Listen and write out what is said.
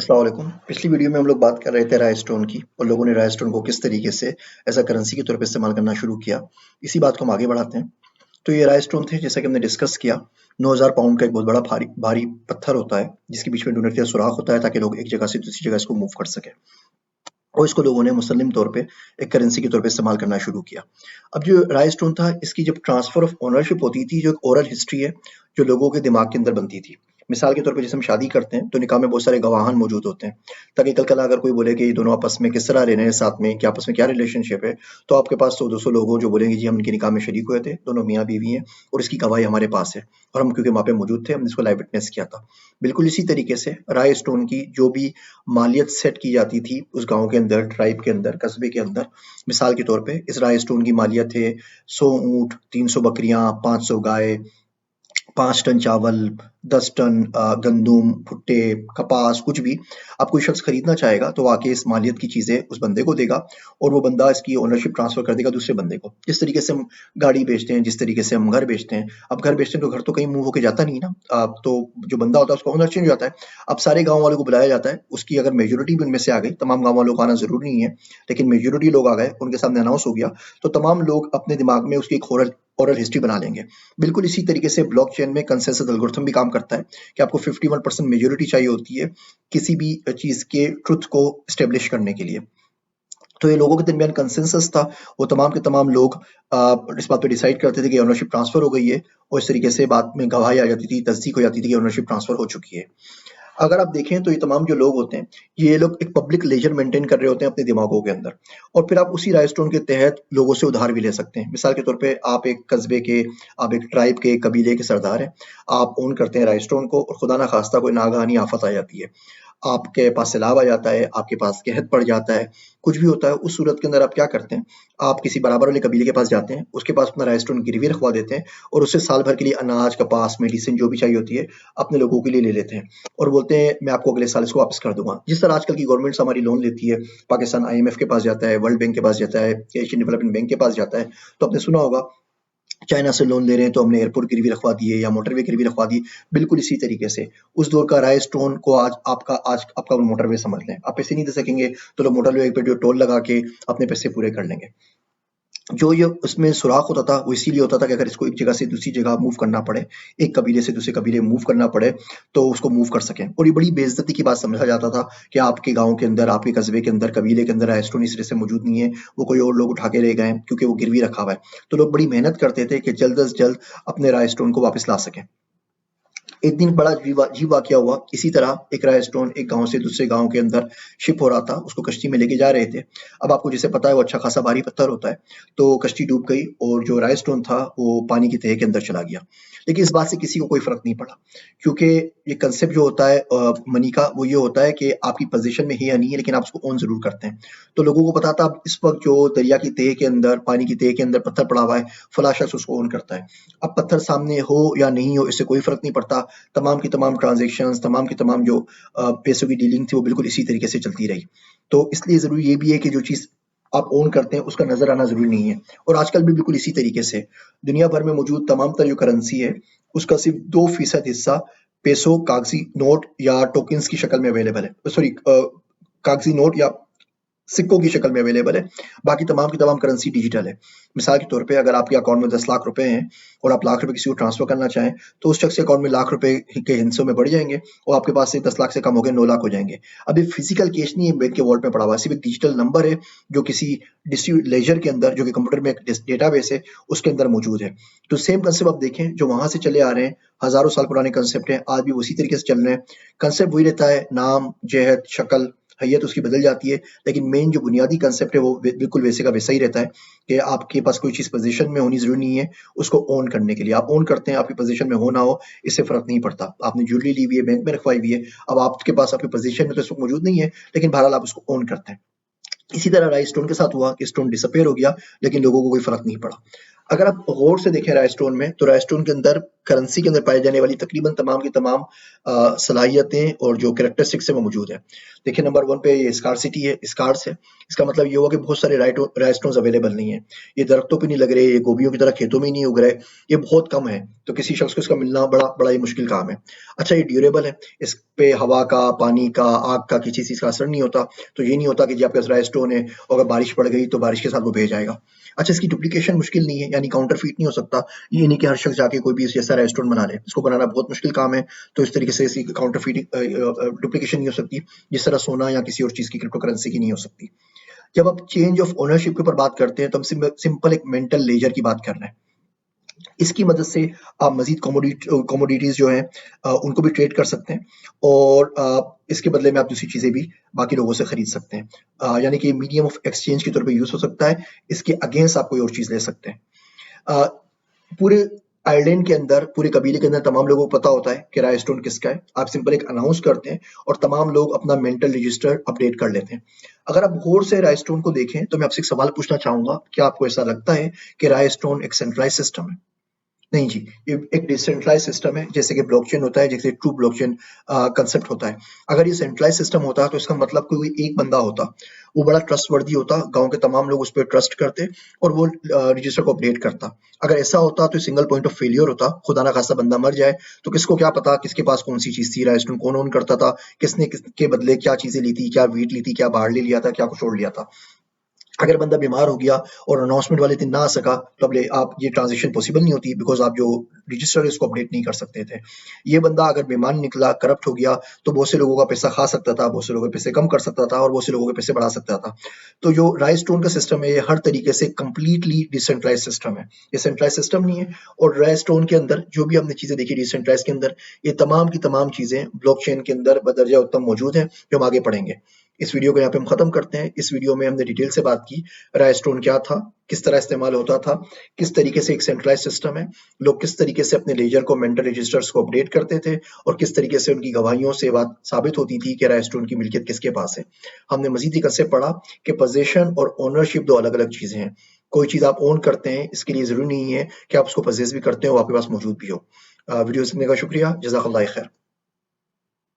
अस्सलाम वालेकुम। पिछली वीडियो में हम लोग बात कर रहे थे राय स्टोन की और लोगों ने राय स्टोन को किस तरीके से एज़ अ करेंसी के तौर पे इस्तेमाल करना शुरू किया। इसी बात को हम आगे बढ़ाते हैं। तो ये राय स्टोन थे जैसा कि हमने डिस्कस किया। 9000 पाउंड का एक बहुत बड़ा भारी भारी पत्थर होता है जिसके बीच में डोनट का सुराख होता है ताकि लोग एक जगह से दूसरी जगह इसको मूव कर सकें। और इसको लोगों ने मुसल्लिम तौर पे एक करेंसी के तौर पे इस्तेमाल करना शुरू किया। अब जो राय स्टोन था इसकी जब ट्रांसफर ऑफ ओनरशिप होती थी, जो एक ओरल हिस्ट्री है जो लोगों के दिमाग के अंदर बनती थी। मिसाल के तौर पे जैसे हम शादी करते हैं तो निकाह में बहुत सारे गवाहान मौजूद होते हैं ताकि कल कल अगर कोई बोले कि ये दोनों आपस में किस तरह रह रहे हैं साथ में, कि आपस में क्या रिलेशनशिप है, तो आपके पास 100-200 लोग हो जो बोलेंगे जी हम इनके निकाह में शरीक हुए थे, दोनों मियाँ बीवी हैं और इसकी गवाही हमारे पास है और हम क्योंकि वहाँ पे मौजूद थे, हमने इसको लाइव विटनेस किया था। बिल्कुल इसी तरीके से राय स्टोन की जो भी मालियत सेट की जाती थी उस गांव के अंदर, ट्राइब के अंदर, कस्बे के अंदर, मिसाल के तौर पे इस राय स्टोन की मालियत है 100 ऊंट, 300 बकरियां, 500 गाय, 5 टन चावल, 10 टन गंदुम, भुट्टे, कपास, कुछ भी। अब कोई शख्स खरीदना चाहेगा तो आके इस मालियत की चीज़ें उस बंदे को देगा और वो बंदा इसकी ओनरशिप ट्रांसफ़र कर देगा दूसरे बंदे को। जिस तरीके से हम गाड़ी बेचते हैं, जिस तरीके से हम घर बेचते हैं। अब घर बेचते हैं तो घर तो कहीं मूव होके जाता नहीं ना। तो जो बंदा होता है उसका ओनर चेंज हो जाता है। अब सारे गाँव वालों को बुलाया जाता है, उसकी अगर मेजॉरिटी भी उनमें से आ गई, तमाम गाँव वालों को आना ज़रूरी नहीं है, लेकिन मेजॉरिटी लोग आ गए, उनके सामने अनाउंस हो गया, तो तमाम लोग अपने दिमाग में उसकी एक ओरल हिस्ट्री बना लेंगे। बिल्कुल इसी तरीके से ब्लॉकचेन में कंसेंसस एल्गोरिथम भी काम करता है कि आपको 51% मेजॉरिटी चाहिए होती है किसी भी चीज़ के ट्रुथ को एस्टेब्लिश करने के लिए। तो ये लोगों के दरमियान कंसेंसस था, वो तमाम के तमाम लोग इस बात पे डिसाइड करते थे कि ओनरशिप ट्रांसफ़र हो गई है और इस तरीके से बाद में गवाही आ जाती थी, तस्दीक हो जाती थी कि ओनरशिप ट्रांसफ़र हो चुकी है। अगर आप देखें तो ये तमाम जो लोग होते हैं, ये लोग एक पब्लिक लेजर मेंटेन कर रहे होते हैं अपने दिमागों के अंदर और फिर आप उसी राइज़स्टोन के तहत लोगों से उधार भी ले सकते हैं। मिसाल के तौर पे आप एक कस्बे के, आप एक ट्राइब के, कबीले के सरदार हैं, आप ओन करते हैं राइज़स्टोन को और खुदा ना खास्ता कोई नागहानी आफ़त आ जाती है। आपके पास सैलाब आ जाता है, आपके पास कहत पड़ जाता है, कुछ भी होता है, उस सूरत के अंदर आप क्या करते हैं, आप किसी बराबर वाले कबीले के पास जाते हैं, उसके पास अपना राइज़स्टोन गिरवी रखवा देते हैं और उससे साल भर के लिए अनाज, कपास, मेडिसिन जो भी चाहिए होती है, अपने लोगों के लिए ले लेते हैं और बोलते हैं मैं आपको अगले साल इसको वापस कर दूँगा। जिस तरह आजकल की गवर्नमेंट्स हमारी लोन लेती है, पाकिस्तान आईएमएफ के पास जाता है, वर्ल्ड बैंक के पास जाता है, एशियन डेवलपमेंट बैंक के पास जाता है, तो आपने सुना होगा चाइना से लोन ले रहे हैं तो हमने एयरपोर्ट गिरवी रखवा दिए या मोटरवे गिरवी रखवा दी। बिल्कुल इसी तरीके से उस दौर का राय स्टोन को आज आपका मोटरवे समझ लें। आप पैसे नहीं दे सकेंगे तो लोग मोटरवे पे जो टोल लगा के अपने पैसे पूरे कर लेंगे। जो ये उसमें सुराख होता था वो इसीलिए होता था कि अगर इसको एक जगह से दूसरी जगह मूव करना पड़े, एक कबीले से दूसरे कबीले मूव करना पड़े, तो उसको मूव कर सकें। और ये बड़ी बेइज्जती की बात समझा जाता था कि आपके गाँव के अंदर, आपके कस्बे के अंदर, कबीले के अंदर राय स्टोन इस तरह से मौजूद नहीं है, वो कोई और लोग उठा के ले गए हैं क्योंकि वो गिरवी रखा हुआ है। तो लोग बड़ी मेहनत करते थे कि जल्द से जल्द अपने राय स्टोन को वापस ला सकें। एक दिन बड़ा अजीब वाकया हुआ। इसी तरह एक राय स्टोन एक गांव से दूसरे गांव के अंदर शिप हो रहा था, उसको कश्ती में लेके जा रहे थे। अब आपको जैसे पता है वो अच्छा खासा भारी पत्थर होता है, तो कश्ती डूब गई और जो राय स्टोन था वो पानी की तह के अंदर चला गया। लेकिन इस बात से किसी को कोई फर्क नहीं पड़ा क्योंकि ये कंसेप्ट जो होता है मनी का, वो ये होता है कि आपकी पोजीशन में है या नहीं है, लेकिन आप उसको ओन जरूर करते हैं। तो लोगों को पता था अब इस वक्त जो दरिया की तह के अंदर, पानी की तह के अंदर पत्थर पड़ा हुआ है, फला शख्स उसको ओन करता है। अब पत्थर सामने हो या नहीं हो इससे कोई फर्क नहीं पड़ता। तमाम की तमाम ट्रांज़ैक्शंस, तमाम की तमाम जो पैसों की डीलिंग थी वो बिल्कुल इसी तरीके से चलती रही। तो इसलिए ज़रूरी ये भी है कि जो चीज़ आप ओन करते हैं उसका नज़र आना ज़रूरी नहीं है। और आजकल भी बिल्कुल इसी तरीके से दुनिया भर में मौजूद तमाम तर जो करेंसी है उसका सिर्फ 2% हिस्सा पैसों, कागज़ी नोट या टोकन्स की शक्ल में अवेलेबल है। सॉरी कागज़ी नोट या सिक्कों की शक्ल में अवेलेबल है। बाकी तमाम की तमाम करेंसी डिजिटल है। मिसाल के तौर पे अगर आपके अकाउंट में 10 लाख रुपए हैं और आप लाख रुपए किसी को ट्रांसफर करना चाहें, तो उस शख्स के अकाउंट में लाख रुपए के हिस्सों में बढ़ जाएँगे और आपके पास से 10 लाख से कम हो गए 9 लाख हो जाएँगे। अब ये फिजिकल कैश नहीं है बैंक के वॉलेट में पड़ा हुआ है, सिर्फ एक डिजिटल नंबर है जो किसी डिस्ट्रीब्यूट लेजर के अंदर, जो कि कंप्यूटर में एक डेटाबेस है, उसके अंदर मौजूद है। तो सेम कांसेप्ट आप देखें जो वहाँ से चले आ रहे हैं, हज़ारों साल पुराने कांसेप्ट हैं, आज भी उसी तरीके से चल रहे हैं। कांसेप्ट वही रहता है, नाम, जहत, शक्ल, हैयत उसकी बदल जाती है, लेकिन मेन जो बुनियादी कांसेप्ट है वो बिल्कुल वैसे का वैसा ही रहता है कि आपके पास कोई चीज़ पोजीशन में होनी ज़रूरी नहीं है उसको ओन करने के लिए। आप ओन करते हैं, आपकी पोजीशन में हो ना हो, इससे फ़र्क नहीं पड़ता। आपने ज्वेलरी ली हुई है, बैंक में रखवाई हुई है, अब आपके पास आपकी पोजीशन में तो इस वक़्त मौजूद नहीं है, लेकिन बहरहाल आप उसको ओन करते हैं। इसी तरह राइस स्टोन के साथ हुआ कि स्टोन डिसअपीयर हो गया, लेकिन लोगों को कोई फ़र्क नहीं पड़ा। अगर आप गौर से देखें रायस्टोन में, तो रायस्टोन के अंदर करेंसी के अंदर पाई जाने वाली तकरीबन तमाम की तमाम सलाहियतें और जो कैरेक्टरिस्टिक्स है वो मौजूद है। देखिए नंबर 1 पे ये स्कार्सिटी है, स्कार्स है। इसका मतलब ये हुआ कि बहुत सारे रायस्टोन्स अवेलेबल नहीं है। ये दरख्तों पे नहीं लग रहे, ये गोभियों की तरह खेतों में ही नहीं उग रहे, ये बहुत कम है। तो किसी शख्स को इसका मिलना बड़ा बड़ा ही मुश्किल काम है। अच्छा ये ड्यूरेबल है, इस पे हवा का, पानी का, आग का किसी चीज़ का असर नहीं होता। तो ये नहीं होता कि जी आपके पास रायस्टोन है और अगर बारिश पड़ गई तो बारिश के साथ वो बह जाएगा। अच्छा इसकी डुप्लीकेशन मुश्किल नहीं है, यानी काउंटरफीट नहीं हो सकता। ये नहीं कि हर शख्स जाके कोई भी इस जैसा रेस्टोरेंट बना ले, इसको बनाना बहुत मुश्किल काम है। तो इस तरीके से इसकी काउंटरफीटिंग डुप्लीकेशन नहीं हो सकती, जिस तरह सोना या किसी और चीज़ की क्रिप्टो करेंसी की नहीं हो सकती। जब आप चेंज ऑफ ओनरशिप के ऊपर बात करते हैं तो हम सिंपल एक मेंटल लेजर की बात कर रहे हैं। इसकी मदद से आप मजीद कमोडिटीज जो हैं उनको भी ट्रेड कर सकते हैं और इसके बदले में आप दूसरी चीज़ें भी बाकी लोगों से खरीद सकते हैं। यानी कि मीडियम ऑफ एक्सचेंज के तौर पे यूज़ हो सकता है। इसके अगेंस्ट आप कोई और चीज़ ले सकते हैं। अ, पूरे आइलैंड के अंदर, पूरे कबीले के अंदर तमाम लोगों को पता होता है कि रायस्टोन किसका है। आप सिंपल एक अनाउंस करते हैं और तमाम लोग अपना मेंटल रजिस्टर अपडेट कर लेते हैं। अगर आप गौर से रायस्टोन को देखें तो मैं आपसे एक सवाल पूछना चाहूंगा, क्या आपको ऐसा लगता है कि रायस्टोन एक सेंट्रलाइज सिस्टम है? नहीं जी, ये एक डिसेंट्रलाइज़ सिस्टम है, जैसे कि ब्लॉकचेन होता है, जैसे ट्रू ब्लॉकचेन कांसेप्ट होता है। अगर ये सेंट्रलाइज़ सिस्टम होता तो इसका मतलब कोई एक बंदा होता, वो बड़ा ट्रस्टवर्दी होता, गाँव के तमाम लोग उस पे ट्रस्ट करते और वो रजिस्टर को अपडेट करता। अगर ऐसा होता तो सिंगल पॉइंट ऑफ फेल्योर होता, खुदा ना खास्ता बंदा मर जाए, तो किसको क्या पता किसके पास कौन-सी चीज़ थी, राइस्टोन कौन ओन करता था, किसने किसके बदले क्या चीज़ें ली थी, क्या व्हीट ली थी, क्या बार्ली लिया था, क्या कुछ और लिया था। अगर बंदा बीमार हो गया और अनाउंसमेंट वाले दिन ना आ सका तो अब आप ये ट्रांजेक्शन पॉसिबल नहीं होती, बिकॉज आप जो रजिस्टर है उसको अपडेट नहीं कर सकते थे। ये बंदा अगर बेईमान निकला, करप्ट हो गया, तो बहुत से लोगों का पैसा खा सकता था, बहुत से लोगों के पैसे कम कर सकता था और बहुत से लोगों के पैसे बढ़ा सकता था। तो जो रायस्टोन का सिस्टम है ये हर तरीके से कंप्लीटली डिसेंट्रलाइज सिस्टम है, ये सेंट्रलाइज सिस्टम नहीं है। और रायस्टोन के अंदर जो भी हमने चीजें देखी डिसेंट्रलाइज के अंदर, ये तमाम की तमाम चीजें ब्लॉकचेन के अंदर बदर्जा उत्तम मौजूद है, जो हम आगे पढ़ेंगे। इस वीडियो को यहाँ पे हम खत्म करते हैं। इस वीडियो में हमने डिटेल से बात की रायस्टोन क्या था, किस तरह इस्तेमाल होता था, किस तरीके से एक सेंट्रलाइज सिस्टम है, लोग किस तरीके से अपने लेजर को, मेंटल रजिस्टर्स को अपडेट करते थे और किस तरीके से उनकी गवाहियों से बात साबित होती थी कि रायस्टोन की मिल्कियत किसके पास है। हमने मजीद एक कंसेप्ट पढ़ा कि पोजेशन और ओनरशिप दो अलग अलग चीजें हैं। कोई चीज आप ओन करते हैं, इसके लिए जरूरी नहीं है कि आप उसको पजेस भी करते हो, आपके पास मौजूद भी हो। वीडियो देखने का शुक्रिया। जज़ाकल्लाह खैर।